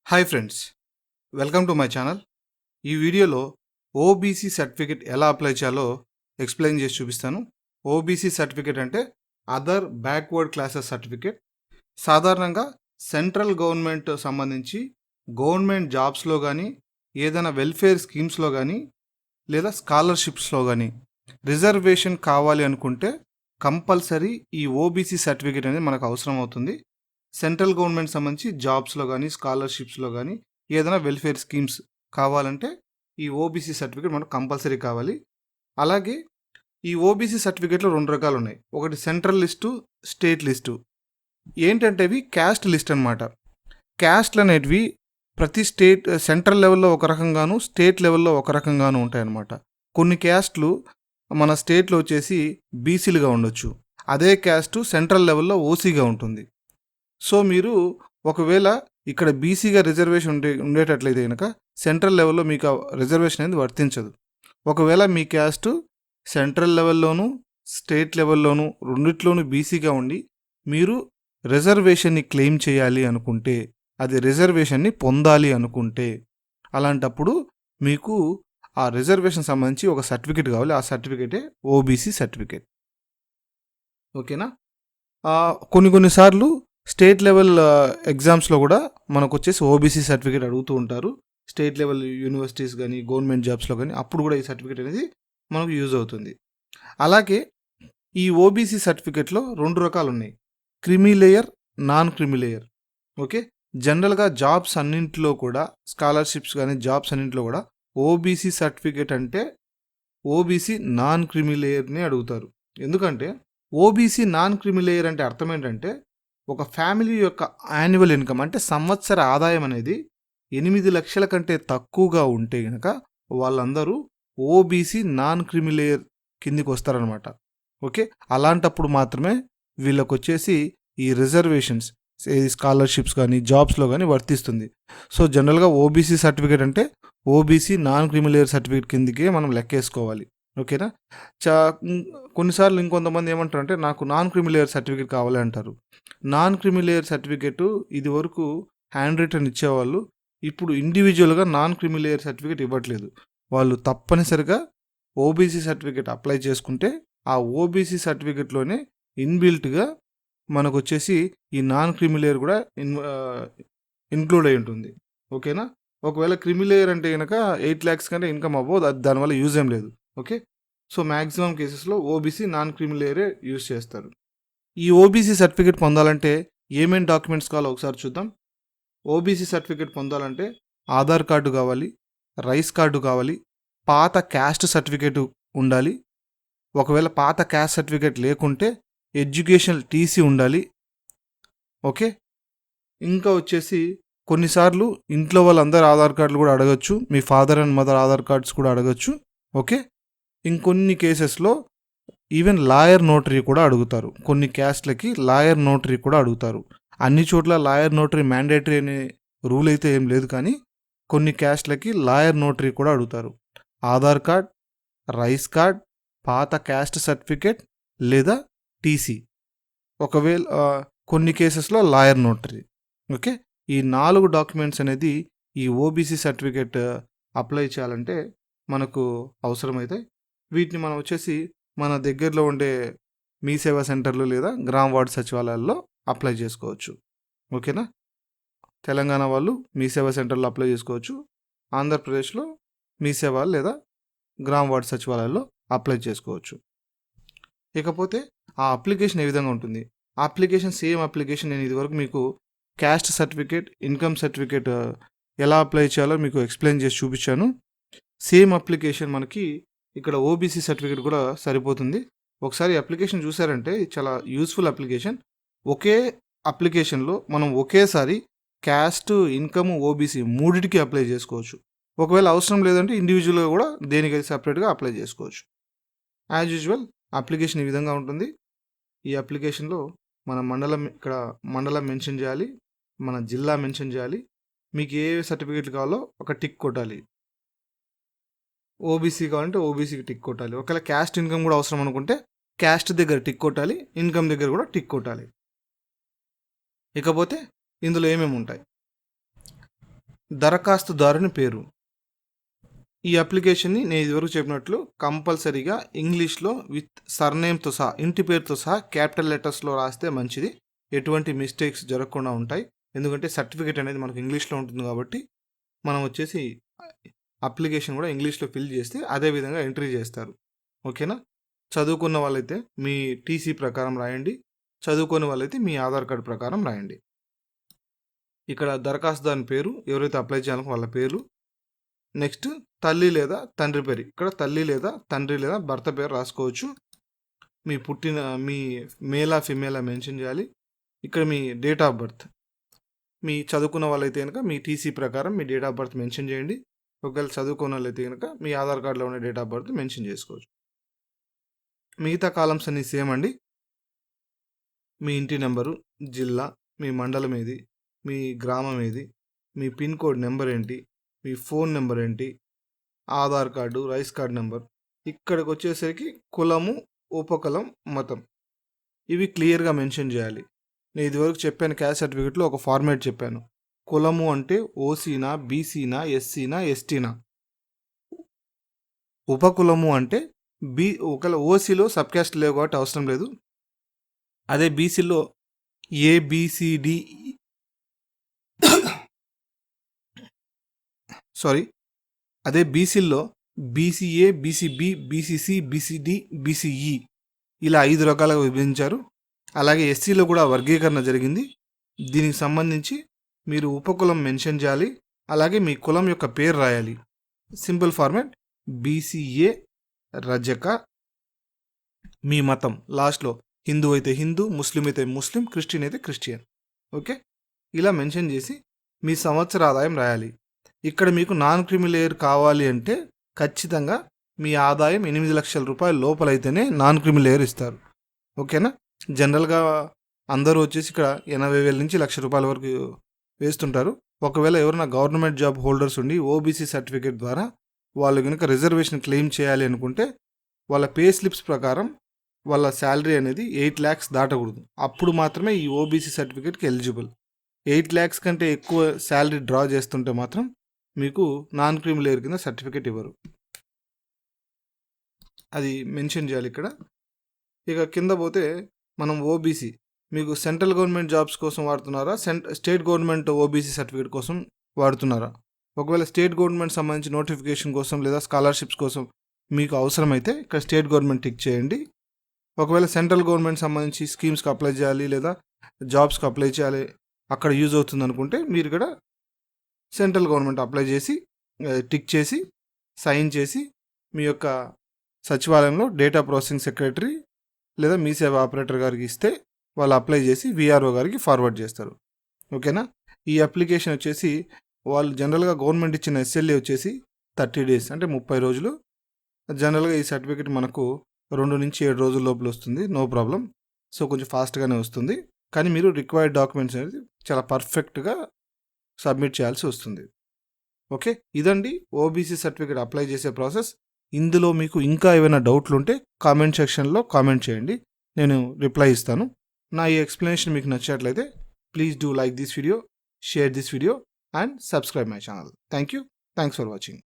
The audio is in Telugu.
Hi friends, welcome to my channel. ఈ వీడియోలో ఓబీసీ సర్టిఫికేట్ ఎలా అప్లై చేయాలో ఎక్స్ప్లెయిన్ చేసి చూపిస్తాను. ఓబీసీ సర్టిఫికేట్ అంటే అదర్ బ్యాక్వర్డ్ క్లాసెస్ సర్టిఫికేట్. సాధారణంగా సెంట్రల్ గవర్నమెంట్ సంబంధించి గవర్నమెంట్ జాబ్స్లో కానీ, ఏదైనా వెల్ఫేర్ స్కీమ్స్లో కానీ, లేదా స్కాలర్షిప్స్లో కానీ రిజర్వేషన్ కావాలి అనుకుంటే కంపల్సరీ ఈ ఓబీసీ సర్టిఫికేట్ అనేది మనకు అవసరం అవుతుంది. సెంట్రల్ గవర్నమెంట్ సంబంధించి జాబ్స్లో కానీ, స్కాలర్షిప్స్లో కానీ, ఏదైనా వెల్ఫేర్ స్కీమ్స్ కావాలంటే ఈ ఓబీసీ సర్టిఫికేట్ మనకు కంపల్సరీ కావాలి. అలాగే ఈ ఓబీసీ సర్టిఫికేట్లో 2 రకాలు ఉన్నాయి. ఒకటి సెంట్రల్ లిస్టు, స్టేట్ లిస్టు. ఏంటంటే ఇవి క్యాస్ట్ లిస్ట్ అనమాట. క్యాస్ట్లు అనేటివి ప్రతి సెంట్రల్ లెవెల్లో ఒక రకంగాను, స్టేట్ లెవెల్లో ఒక రకంగాను ఉంటాయన్నమాట. కొన్ని క్యాస్ట్లు మన స్టేట్లో వచ్చేసి బీసీలుగా ఉండొచ్చు. అదే క్యాస్ట్ సెంట్రల్ లెవెల్లో ఓసీగా ఉంటుంది. సో మీరు ఒకవేళ ఇక్కడ బీసీగా రిజర్వేషన్ ఉండేటట్లయితే కనుక సెంట్రల్ లెవెల్లో మీకు రిజర్వేషన్ అనేది వర్తించదు. ఒకవేళ మీ క్యాస్ట్ సెంట్రల్ లెవెల్లోనూ స్టేట్ లెవెల్లోనూ రెండిట్లోనూ బీసీగా ఉండి మీరు రిజర్వేషన్ని క్లెయిమ్ చేయాలి అనుకుంటే, అది రిజర్వేషన్ని పొందాలి అనుకుంటే, అలాంటప్పుడు మీకు ఆ రిజర్వేషన్ సంబంధించి ఒక సర్టిఫికేట్ కావాలి. ఆ సర్టిఫికేటే ఓబీసీ సర్టిఫికేట్. ఓకేనా? కొన్నిసార్లు స్టేట్ లెవెల్ ఎగ్జామ్స్లో కూడా మనకు వచ్చేసి ఓబీసీ సర్టిఫికేట్ అడుగుతూ ఉంటారు. స్టేట్ లెవెల్ యూనివర్సిటీస్ కానీ, గవర్నమెంట్ జాబ్స్లో కానీ, అప్పుడు కూడా ఈ సర్టిఫికేట్ అనేది మనకు యూజ్ అవుతుంది. అలాగే ఈ ఓబీసీ సర్టిఫికేట్లో 2 రకాలు ఉన్నాయి. Creamy layer, non creamy layer. Okay, జనరల్గా జాబ్స్ అన్నింటిలో కూడా, స్కాలర్షిప్స్ కానీ జాబ్స్ అన్నింటిలో కూడా ఓబీసీ సర్టిఫికేట్ అంటే ఓబీసీ నాన్ క్రిమీ లేయర్ని అడుగుతారు. ఎందుకంటే ఓబీసీ నాన్ క్రిమీ లేయర్ అంటే అర్థం ఏంటంటే, ఒక ఫ్యామిలీ యొక్క యాన్యువల్ ఇన్కమ్ అంటే సంవత్సర ఆదాయం అనేది 8 లక్షల కంటే తక్కువగా ఉంటే కనుక వాళ్ళందరూ ఓబీసీ నాన్ క్రిమీ లేయర్ కిందికి వస్తారనమాట. ఓకే, అలాంటప్పుడు మాత్రమే వీళ్ళకి వచ్చేసి ఈ రిజర్వేషన్స్ స్కాలర్షిప్స్ కానీ జాబ్స్లో కానీ వర్తిస్తుంది. సో జనరల్గా ఓబీసీ సర్టిఫికేట్ అంటే OBC non creamy layer certificate కిందికే మనం లెక్కేసుకోవాలి. ఓకేనా? కొన్నిసార్లు ఇంకొంతమంది ఏమంటారు అంటే, నాకు నాన్ క్రిమీ లేయర్ సర్టిఫికేట్ కావాలి అంటారు. నాన్ క్రిమీ లేయర్ సర్టిఫికేట్ ఇది వరకు హ్యాండ్ రిటర్న్ ఇచ్చేవాళ్ళు. ఇప్పుడు ఇండివిజువల్గా నాన్ క్రిమీ లేయర్ సర్టిఫికేట్ ఇవ్వట్లేదు. వాళ్ళు తప్పనిసరిగా ఓబీసీ సర్టిఫికేట్ అప్లై చేసుకుంటే ఆ ఓబీసీ సర్టిఫికేట్లోనే ఇన్బిల్ట్గా మనకు వచ్చేసి ఈ నాన్ క్రిమీ లేయర్ కూడా ఇన్క్లూడ్ అయి ఉంటుంది. ఓకేనా? ఒకవేళ క్రిమీ లేయర్ అంటే కనుక 8 lakhs కంటే ఇన్కమ్ అవ్వదు, అది దానివల్ల యూజ్ ఏం లేదు. ఓకే, సో మ్యాక్సిమం కేసెస్లో ఓబీసీ నాన్ క్రిమీ లేయరే యూజ్ చేస్తారు. ఈ ఓబీసీ సర్టిఫికేట్ పొందాలంటే ఏమేమి డాక్యుమెంట్స్ కావాలో ఒకసారి చూద్దాం. ఓబీసీ సర్టిఫికేట్ పొందాలంటే ఆధార్ కార్డు కావాలి, రైస్ కార్డు కావాలి, పాత క్యాస్ట్ సర్టిఫికేట్ ఉండాలి. ఒకవేళ పాత క్యాస్ట్ సర్టిఫికేట్ లేకుంటే ఎడ్యుకేషనల్ టీసీ ఉండాలి. ఓకే, ఇంకా వచ్చేసి కొన్నిసార్లు ఇంట్లో వాళ్ళందరూ ఆధార్ కార్డులు కూడా అడగచ్చు, మీ father and mother Aadhaar cards కూడా అడగచ్చు. ఓకే, ఇంకొన్ని కేసెస్లో ఈవెన్ లాయర్ నోటరీ కూడా అడుగుతారు. కొన్ని క్యాస్ట్లకి లాయర్ నోటరీ కూడా అడుగుతారు. అన్ని చోట్ల లాయర్ నోటరీ మ్యాండేటరీ అనే రూల్ అయితే ఏం లేదు, కానీ కొన్ని క్యాస్ట్లకి లాయర్ నోటరీ కూడా అడుగుతారు. ఆధార్ కార్డ్, రైస్ కార్డ్, పాత క్యాస్ట్ సర్టిఫికేట్ లేదా టీసీ, ఒకవేళ కొన్ని కేసెస్లో లాయర్ నోటరీ. ఓకే, ఈ 4 డాక్యుమెంట్స్ అనేది ఈ ఓబీసీ సర్టిఫికేట్ అప్లై చేయాలంటే మనకు అవసరమైతే వీటిని మనం వచ్చేసి మన దగ్గరలో ఉండే మీ సేవా సెంటర్లు లేదా గ్రామ వార్డు సచివాలయాల్లో అప్లై చేసుకోవచ్చు. ఓకేనా? తెలంగాణ వాళ్ళు మీ సేవా సెంటర్లో అప్లై చేసుకోవచ్చు. ఆంధ్రప్రదేశ్లో మీ సేవ లేదా గ్రామ వార్డు సచివాలయాల్లో అప్లై చేసుకోవచ్చు. ఇకపోతే ఆ అప్లికేషన్ ఏ విధంగా ఉంటుంది? ఆ అప్లికేషన్ సేమ్ అప్లికేషన్ నేను ఇదివరకు మీకు క్యాస్ట్ సర్టిఫికేట్, ఇన్కమ్ సర్టిఫికేట్ ఎలా అప్లై చేయాలో మీకు ఎక్స్ప్లెయిన్ చేసి చూపించాను. సేమ్ అప్లికేషన్ మనకి ఇక్కడ ఓబీసీ సర్టిఫికేట్ కూడా సరిపోతుంది. ఒకసారి అప్లికేషన్ చూసారంటే చాలా యూస్ఫుల్ అప్లికేషన్. ఒకే అప్లికేషన్లో మనం ఒకేసారి క్యాస్ట్, ఇన్కమ్, ఓబీసీ మూడిటికి అప్లై చేసుకోవచ్చు. ఒకవేళ అవసరం లేదంటే ఇండివిజువల్గా కూడా దేనికైతే సపరేట్గా అప్లై చేసుకోవచ్చు. యాజ్ యూజువల్ అప్లికేషన్ ఈ విధంగా ఉంటుంది. ఈ అప్లికేషన్లో మన మండలం మెన్షన్ చేయాలి, మన జిల్లా మెన్షన్ చేయాలి, మీకు ఏ సర్టిఫికేట్లు కావాలో ఒక టిక్ కొట్టాలి. ఓబీసీ కావాలంటే ఓబీసీకి టిక్ కొట్టాలి. ఒకవేళ క్యాస్ట్, ఇన్కమ్ కూడా అవసరం అనుకుంటే క్యాస్ట్ దగ్గర టిక్ కొట్టాలి, ఇన్కమ్ దగ్గర కూడా టిక్ కొట్టాలి. ఇకపోతే ఇందులో ఏమేమి ఉంటాయి? దరఖాస్తుదారుని పేరు. ఈ అప్లికేషన్ని నేను ఇదివరకు చెప్పినట్లు కంపల్సరీగా ఇంగ్లీష్లో విత్ సర్నేమ్తో సహా, ఇంటి పేరుతో సహా క్యాపిటల్ లెటర్స్లో రాస్తే మంచిది. ఎటువంటి మిస్టేక్స్ జరగకుండా ఉంటాయి. ఎందుకంటే సర్టిఫికేట్ అనేది మనకు ఇంగ్లీష్లో ఉంటుంది కాబట్టి మనం వచ్చేసి అప్లికేషన్ కూడా ఇంగ్లీష్లో ఫిల్ చేస్తే అదే విధంగా ఎంట్రీ చేస్తారు. ఓకేనా? చదువుకున్న వాళ్ళైతే మీ టీసీ ప్రకారం రాయండి, చదువుకోని వాళ్ళైతే మీ ఆధార్ కార్డు ప్రకారం రాయండి. ఇక్కడ దరఖాస్తుదారుని పేరు, ఎవరైతే అప్లై చేయాలో వాళ్ళ పేరు. నెక్స్ట్ తల్లి లేదా తండ్రి పేరు. ఇక్కడ తల్లి లేదా తండ్రి లేదా భర్త పేరు రాసుకోవచ్చు. మీ మేలా ఫిమేలా మెన్షన్ చేయాలి. ఇక్కడ మీ డేట్ ఆఫ్ బర్త్, మీ చదువుకున్న వాళ్ళైతే కనుక మీ టీసీ ప్రకారం మీ డేట్ ఆఫ్ బర్త్ మెన్షన్ చేయండి. ఒకవేళ చదువుకున్న వాళ్ళైతే కనుక మీ ఆధార్ కార్డులో ఉన్న డేట్ ఆఫ్ బర్త్ మెన్షన్ చేసుకోవచ్చు. మిగతా కాలమ్స్ అన్నీ సేమ్ అండి. మీ ఇంటి నెంబరు, జిల్లా, మీ మండలం ఏది, మీ గ్రామం ఏది, మీ పిన్ కోడ్ నెంబర్ ఏంటి, మీ ఫోన్ నెంబర్ ఏంటి, Aadhaar card, rice card number. ఇక్కడికి వచ్చేసరికి కులము, ఉపకులం, మతం ఇవి క్లియర్గా మెన్షన్ చేయాలి. నేను ఇదివరకు చెప్పాను క్యాస్ట్ సర్టిఫికేట్లో ఒక ఫార్మేట్ చెప్పాను. కులము అంటే ఓసీనా, బీసీనా, ఎస్సీనా, ఎస్టీనా. ఉపకులము అంటే ఒకవేళ ఓసీలో సబ్ క్యాస్ట్ లేవు కాబట్టి అవసరం లేదు. అదే బీసీలో ఏబిసిడి అదే బీసీల్లో BCA, BCB, BCC, BCD, BCE ఇలా 5 రకాలుగా విభజించారు. అలాగే ఎస్సీలో కూడా వర్గీకరణ జరిగింది. దీనికి సంబంధించి మీరు ఉపకులం మెన్షన్ చేయాలి. అలాగే మీ కులం యొక్క పేరు రాయాలి. సింపుల్ ఫార్మాట్ బీసీఏ రజక, మీ మతం లాస్ట్లో హిందూ అయితే హిందూ, ముస్లిం అయితే ముస్లిం, క్రిస్టియన్ అయితే క్రిస్టియన్. ఓకే, ఇలా మెన్షన్ చేసి మీ సంవత్సర ఆదాయం రాయాలి. ఇక్కడ మీకు నాన్ క్రిమి లేయర్ కావాలి అంటే ఖచ్చితంగా మీ ఆదాయం 8 లక్షల రూపాయల లోపలైతేనే నాన్ క్రిమి లేయర్ ఇస్తారు. ఓకేనా? జనరల్గా అందరూ వచ్చేసి ఇక్కడ 80,000 నుంచి 1,00,000 రూపాయల వరకు వేస్తుంటారు. ఒకవేళ ఎవరైనా గవర్నమెంట్ జాబ్ హోల్డర్స్ ఉండి ఓబీసీ సర్టిఫికేట్ ద్వారా వాళ్ళు కనుక రిజర్వేషన్ క్లెయిమ్ చేయాలి అనుకుంటే వాళ్ళ పే స్లిప్స్ ప్రకారం వాళ్ళ శాలరీ అనేది 8 lakhs దాటకూడదు. అప్పుడు మాత్రమే ఈ ఓబీసీ సర్టిఫికేట్కి ఎలిజిబుల్. 8 lakhs కంటే ఎక్కువ శాలరీ డ్రా చేస్తుంటే మాత్రం మీకు నాన్ క్రీమ్ లేయర్ కింద సర్టిఫికేట్ ఇవ్వరు. అది మెన్షన్ చేయాలి ఇక్కడ. ఇక కింద పోతే మనం ఓబీసీ మీకు సెంట్రల్ గవర్నమెంట్ జాబ్స్ కోసం వాడుతున్నారా, స్టేట్ గవర్నమెంట్ ఓబీసీ సర్టిఫికేట్ కోసం వాడుతున్నారా? ఒకవేళ స్టేట్ గవర్నమెంట్ సంబంధించి నోటిఫికేషన్ కోసం లేదా స్కాలర్షిప్స్ కోసం మీకు అవసరమైతే ఇక్కడ స్టేట్ గవర్నమెంట్ టిక్ చేయండి. ఒకవేళ సెంట్రల్ గవర్నమెంట్ సంబంధించి స్కీమ్స్కి అప్లై చేయాలి లేదా జాబ్స్కి అప్లై చేయాలి, అక్కడ యూజ్ అవుతుంది అనుకుంటే మీరు ఇక్కడ సెంట్రల్ గవర్నమెంట్ అప్లై చేసి టిక్ చేసి సైన్ చేసి మీ యొక్క సచివాలయంలో డేటా ప్రాసెసింగ్ సెక్రటరీ లేదా మీ సేవ ఆపరేటర్ గారికి ఇస్తే వాళ్ళు అప్లై చేసి విఆర్ఓ గారికి ఫార్వర్డ్ చేస్తారు. ఓకేనా? ఈ అప్లికేషన్ వచ్చేసి వాళ్ళు జనరల్గా గవర్నమెంట్ ఇచ్చిన ఎస్ఎల్ఏ వచ్చేసి 30 days అంటే 30 రోజులు. జనరల్గా ఈ సర్టిఫికేట్ మనకు 2 నుంచి 7 రోజుల లోపల వస్తుంది, నో ప్రాబ్లం. సో కొంచెం ఫాస్ట్గానే వస్తుంది. కానీ మీరు రిక్వైర్డ్ డాక్యుమెంట్స్ అనేది చాలా పర్ఫెక్ట్గా సబ్మిట్ చేయాల్సి వస్తుంది. ఓకే, ఇదండి ఓబీసీ సర్టిఫికేట్ అప్లై చేసే ప్రాసెస్. ఇందులో మీకు ఇంకా ఏమైనా డౌట్లు ఉంటే కామెంట్ సెక్షన్లో కామెంట్ చేయండి, నేను రిప్లై ఇస్తాను. నా ఈ ఎక్స్ప్లెనేషన్ మీకు నచ్చినట్లయితే please do like this video, share this video and subscribe my channel. Thank you. Thanks for watching.